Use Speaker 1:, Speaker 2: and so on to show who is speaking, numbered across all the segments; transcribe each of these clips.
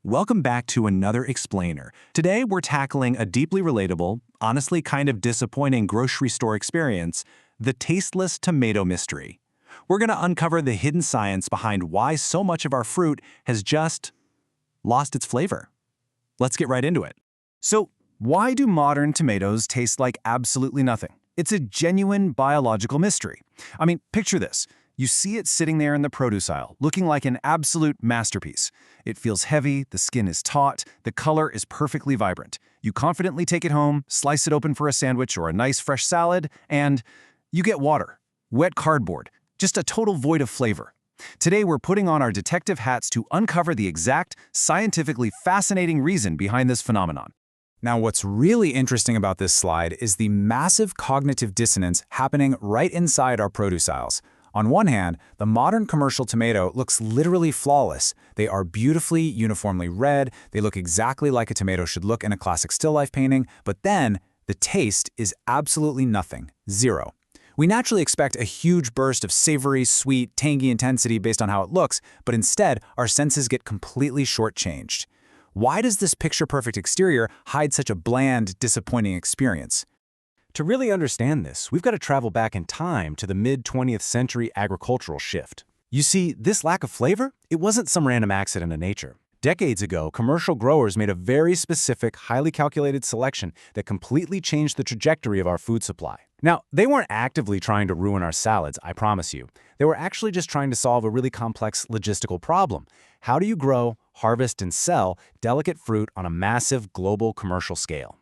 Speaker 1: Welcome back to another explainer. Today we're tackling a deeply relatable, honestly kind of disappointing grocery store experience, the tasteless tomato mystery. We're going to uncover the hidden science behind why so much of our fruit has just lost its flavor. Let's get right into it.
Speaker 2: So, why do modern tomatoes taste like absolutely nothing? It's a genuine biological mystery. I mean, picture this. You see it sitting there in the produce aisle, looking like an absolute masterpiece. It feels heavy, the skin is taut, the color is perfectly vibrant. You confidently take it home, slice it open for a sandwich or a nice fresh salad, and you get water, wet cardboard, just a total void of flavor. Today, we're putting on our detective hats to uncover the exact, scientifically fascinating reason behind this phenomenon.
Speaker 3: Now, what's really interesting about this slide is the massive cognitive dissonance happening right inside our produce aisles. On one hand, the modern commercial tomato looks literally flawless. They are beautifully, uniformly red, they look exactly like a tomato should look in a classic still life painting, but then the taste is absolutely nothing, zero. We naturally expect a huge burst of savory, sweet, tangy intensity based on how it looks, but instead, our senses get completely shortchanged. Why does this picture-perfect exterior hide such a bland, disappointing experience?
Speaker 4: To really understand this, we've got to travel back in time to the mid-20th century agricultural shift. You see, this lack of flavor, it wasn't some random accident in nature. Decades ago, commercial growers made a very specific, highly calculated selection that completely changed the trajectory of our food supply. Now, they weren't actively trying to ruin our salads, I promise you. They were actually just trying to solve a really complex logistical problem. How do you grow, harvest, and sell delicate fruit on a massive global commercial scale?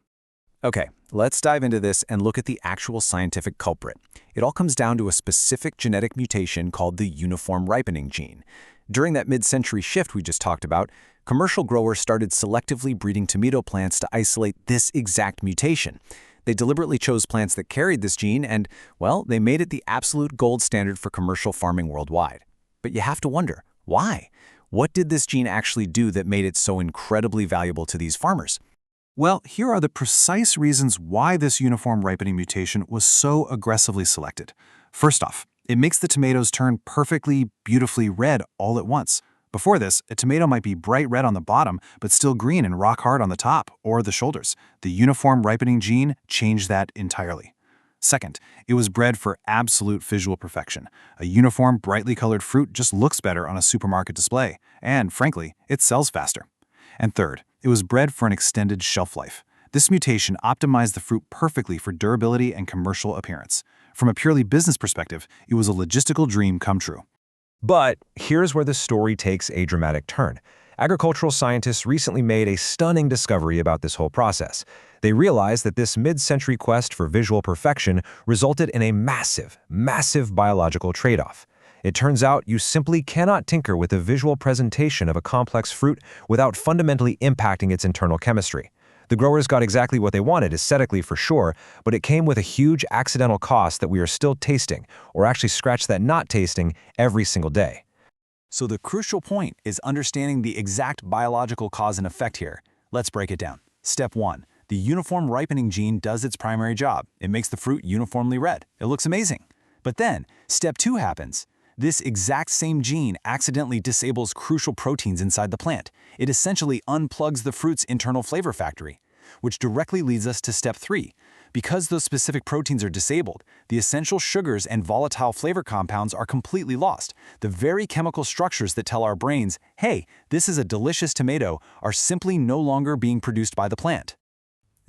Speaker 3: Okay, let's dive into this and look at the actual scientific culprit. It all comes down to a specific genetic mutation called the uniform ripening gene. During that mid-century shift we just talked about, commercial growers started selectively breeding tomato plants to isolate this exact mutation. They deliberately chose plants that carried this gene and, well, they made it the absolute gold standard for commercial farming worldwide. But you have to wonder, why? What did this gene actually do that made it so incredibly valuable to these farmers?
Speaker 1: Well, here are the precise reasons why this uniform ripening mutation was so aggressively selected. First off, it makes the tomatoes turn perfectly, beautifully red all at once. Before this, a tomato might be bright red on the bottom, but still green and rock hard on the top or the shoulders. The uniform ripening gene changed that entirely. Second, it was bred for absolute visual perfection. A uniform, brightly colored fruit just looks better on a supermarket display, and frankly, it sells faster. And third, it was bred for an extended shelf life. This mutation optimized the fruit perfectly for durability and commercial appearance. From a purely business perspective, it was a logistical dream come true.
Speaker 5: But here's where the story takes a dramatic turn. Agricultural scientists recently made a stunning discovery about this whole process. They realized that this mid-century quest for visual perfection resulted in a massive biological trade-off. It turns out you simply cannot tinker with the visual presentation of a complex fruit without fundamentally impacting its internal chemistry. The growers got exactly what they wanted aesthetically for sure, but it came with a huge accidental cost that we are still tasting, or actually scratch that not tasting, every single day.
Speaker 3: So the crucial point is understanding the exact biological cause and effect here. Let's break it down. Step 1. The uniform ripening gene does its primary job. It makes the fruit uniformly red. It looks amazing. But then, step 2 happens. This exact same gene accidentally disables crucial proteins inside the plant. It essentially unplugs the fruit's internal flavor factory, which directly leads us to step 3. Because those specific proteins are disabled, the essential sugars and volatile flavor compounds are completely lost. The very chemical structures that tell our brains, hey, this is a delicious tomato, are simply no longer being produced by the plant.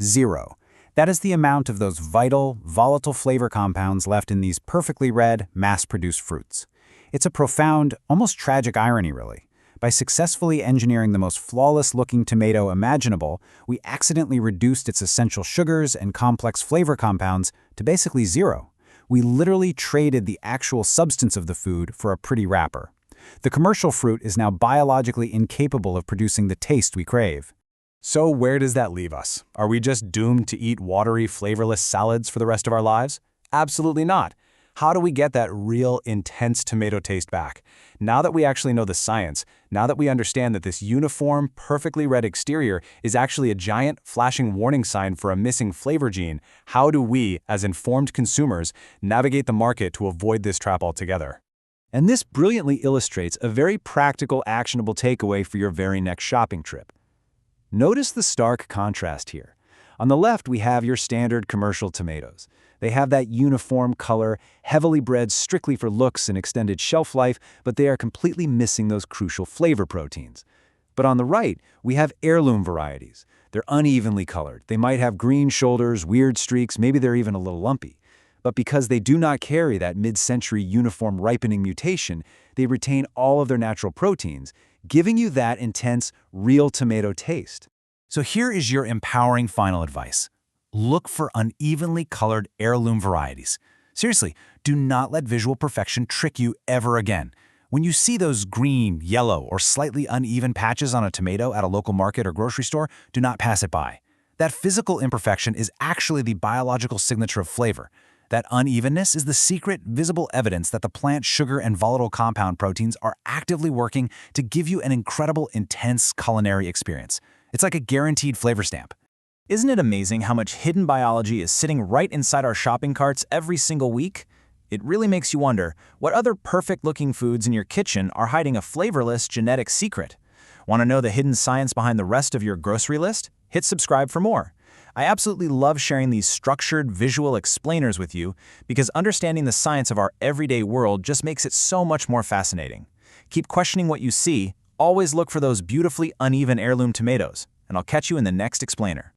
Speaker 2: Zero. That is the amount of those vital, volatile flavor compounds left in these perfectly red, mass-produced fruits. It's a profound, almost tragic irony, really. By successfully engineering the most flawless-looking tomato imaginable, we accidentally reduced its essential sugars and complex flavor compounds to basically zero. We literally traded the actual substance of the food for a pretty wrapper. The commercial fruit is now biologically incapable of producing the taste we crave.
Speaker 4: So where does that leave us? Are we just doomed to eat watery, flavorless salads for the rest of our lives? Absolutely not. How do we get that real, intense tomato taste back? Now that we actually know the science, now that we understand that this uniform, perfectly red exterior is actually a giant, flashing warning sign for a missing flavor gene, how do we, as informed consumers, navigate the market to avoid this trap altogether?
Speaker 2: And this brilliantly illustrates a very practical, actionable takeaway for your very next shopping trip. Notice the stark contrast here. On the left, we have your standard commercial tomatoes. They have that uniform color, heavily bred strictly for looks and extended shelf life, but they are completely missing those crucial flavor proteins. But on the right, we have heirloom varieties. They're unevenly colored. They might have green shoulders, weird streaks, maybe they're even a little lumpy. But because they do not carry that mid-century uniform ripening mutation, they retain all of their natural proteins, giving you that intense, real tomato taste.
Speaker 3: So here is your empowering final advice. Look for unevenly colored heirloom varieties. Seriously, do not let visual perfection trick you ever again. When you see those green, yellow, or slightly uneven patches on a tomato at a local market or grocery store, do not pass it by. That physical imperfection is actually the biological signature of flavor. That unevenness is the secret, visible evidence that the plant sugar and volatile compound proteins are actively working to give you an incredible, intense culinary experience. It's like a guaranteed flavor stamp.
Speaker 6: Isn't it amazing how much hidden biology is sitting right inside our shopping carts every single week? It really makes you wonder, what other perfect-looking foods in your kitchen are hiding a flavorless genetic secret? Want to know the hidden science behind the rest of your grocery list? Hit subscribe for more. I absolutely love sharing these structured visual explainers with you because understanding the science of our everyday world just makes it so much more fascinating. Keep questioning what you see, always look for those beautifully uneven heirloom tomatoes, and I'll catch you in the next explainer.